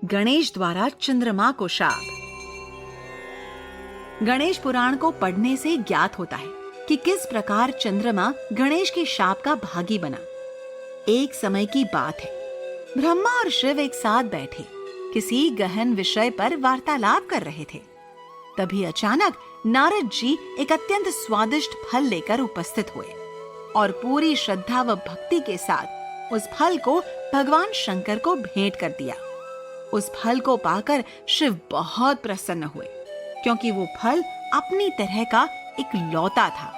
गणेश द्वारा चंद्रमा को शाप। गणेश पुराण को पढ़ने से ज्ञात होता है कि किस प्रकार चंद्रमा गणेश के शाप का भागी बना। एक समय की बात है, ब्रह्मा और शिव एक साथ बैठे किसी गहन विषय पर वार्तालाप कर रहे थे। तभी अचानक नारद जी एक अत्यंत स्वादिष्ट फल लेकर उपस्थित हुए और पूरी श्रद्धा व भक्ति के साथ उस फल को भगवान शंकर को भेंट कर दिया। उस फल को पाकर शिव बहुत प्रसन्न हुए, क्योंकि वो फल अपनी तरह का एक लौता था।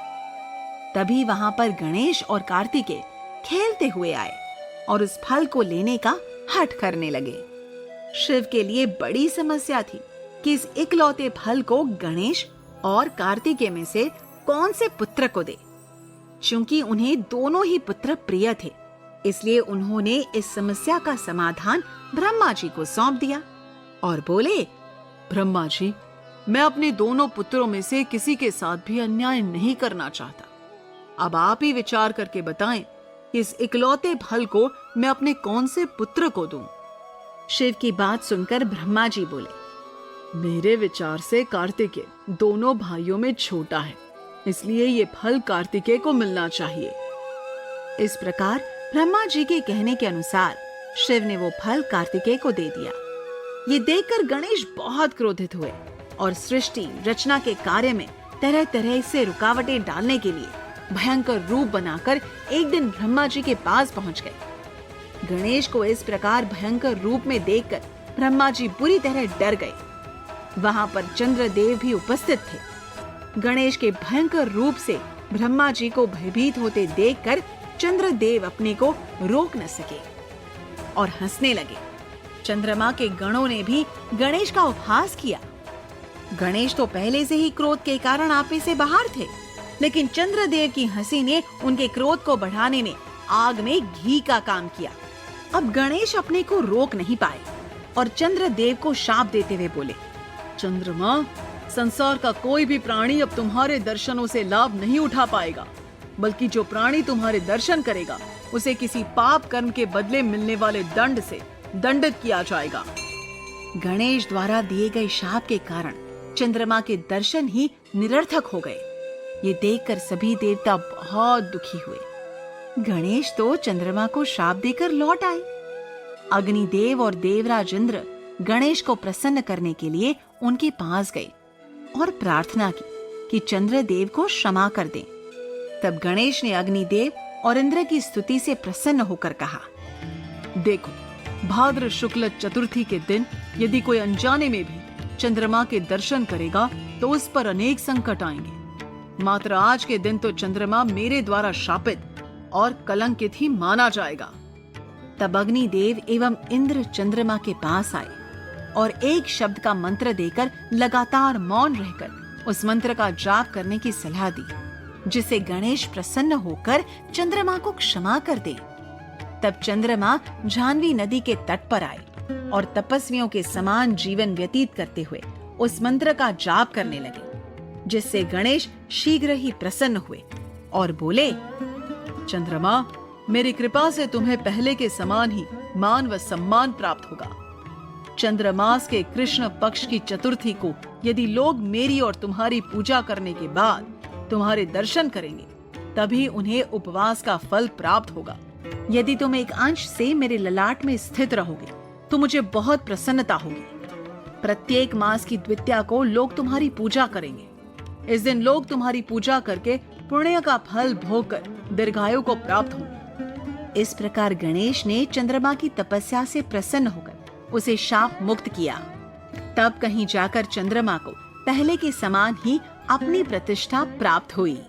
तभी वहां पर गणेश और कार्तिकेय खेलते हुए आए और उस फल को लेने का हठ करने लगे। शिव के लिए बड़ी समस्या थी कि इस इकलौते फल को गणेश और कार्तिकेय में से कौन से पुत्र को दे। चूंकि उन्हें दोनों ही पुत्र प्रिय थे, इसलिए उन्होंने इस समस्या का समाधान ब्रह्मा जी को सौंप दिया और बोले, ब्रह्मा जी, मैं अपने दोनों पुत्रों में से किसी के साथ भी अन्याय नहीं करना चाहता। अब आप ही विचार करके बताएं कि इस इकलौते फल को मैं अपने कौन से पुत्र को दूं। शिव की बात सुनकर ब्रह्मा जी बोले, मेरे विचार से कार्तिकेय दोनों भाइयों में छोटा है, इसलिए ये फल कार्तिकेय को मिलना चाहिए। इस प्रकार ब्रह्मा जी के कहने के अनुसार शिव ने वो फल कार्तिकेय को दे दिया। ये देखकर गणेश बहुत क्रोधित हुए और सृष्टि रचना के कार्य में तरह तरह से रुकावटें डालने के लिए भयंकर रूप बनाकर एक दिन ब्रह्मा जी के पास पहुंच गए। गणेश को इस प्रकार भयंकर रूप में देखकर ब्रह्मा जी बुरी तरह डर गए। वहां पर चंद्रदेव भी उपस्थित थे। गणेश के भयंकर रूप से ब्रह्मा जी को भयभीत होते देखकर चंद्रदेव अपने को रोक न सके और हंसने लगे। चंद्रमा के गणों ने भी गणेश का उपहास किया। गणेश तो पहले से ही क्रोध के कारण आपे से बाहर थे, लेकिन चंद्रदेव की हंसी ने उनके क्रोध को बढ़ाने में आग में घी का काम किया। अब गणेश अपने को रोक नहीं पाए और चंद्रदेव को शाप देते हुए बोले, चंद्रमा, संसार का कोई भी प्राणी अब तुम्हारे दर्शनों से लाभ नहीं उठा पाएगा, बल्कि जो प्राणी तुम्हारे दर्शन करेगा उसे किसी पाप कर्म के बदले मिलने वाले दंड से दंडित किया जाएगा। गणेश द्वारा दिए गए शाप के कारण चंद्रमा के दर्शन ही निरर्थक हो गए। ये देखकर सभी देवता बहुत दुखी हुए। गणेश तो चंद्रमा को शाप देकर लौट आए। अग्निदेव और देवराज इंद्र गणेश को प्रसन्न करने के लिए उनके पास गए और प्रार्थना की कि चंद्रदेव को क्षमा कर दें। तब गणेश ने अग्निदेव और इंद्र की स्तुति से प्रसन्न होकर कहा, देखो, भाद्र शुक्ल चतुर्थी के दिन यदि कोई अनजाने में भी चंद्रमा के दर्शन करेगा तो उस पर अनेक संकट आएंगे। मात्र आज के दिन तो चंद्रमा मेरे द्वारा शापित और कलंकित ही माना जाएगा। तब अग्निदेव एवं इंद्र चंद्रमा के पास आए और एक शब्द का मंत्र देकर लगातार मौन रहकर उस मंत्र का जाप करने की सलाह दी, जिससे गणेश प्रसन्न होकर चंद्रमा को क्षमा कर दे। तब चंद्रमा जाह्नवी नदी के तट पर आए और तपस्वियों के समान जीवन व्यतीत करते हुए उस मंत्र का जाप करने लगे, जिससे गणेश शीघ्र ही प्रसन्न हुए और बोले, चंद्रमा, मेरी कृपा से तुम्हें पहले के समान ही मान व सम्मान प्राप्त होगा। चंद्रमास के कृष्ण पक्ष की चतुर्थी को यदि लोग मेरी और तुम्हारी पूजा करने के बाद तुम्हारे दर्शन करेंगे, तभी उन्हें उपवास का फल प्राप्त होगा। यदि तुम एक अंश से मेरे ललाट में स्थित रहोगे तो मुझे बहुत प्रसन्नता होगी। प्रत्येक मास की द्वितीया को लोग तुम्हारी पूजा करेंगे। इस दिन लोग तुम्हारी पूजा करके पुण्य का फल भोगकर दीर्घायु को प्राप्त होंगे। इस प्रकार गणेश ने चंद्रमा की तपस्या से प्रसन्न होकर उसे शाप मुक्त किया। तब कहीं जाकर चंद्रमा को पहले के समान ही अपनी प्रतिष्ठा प्राप्त हुई।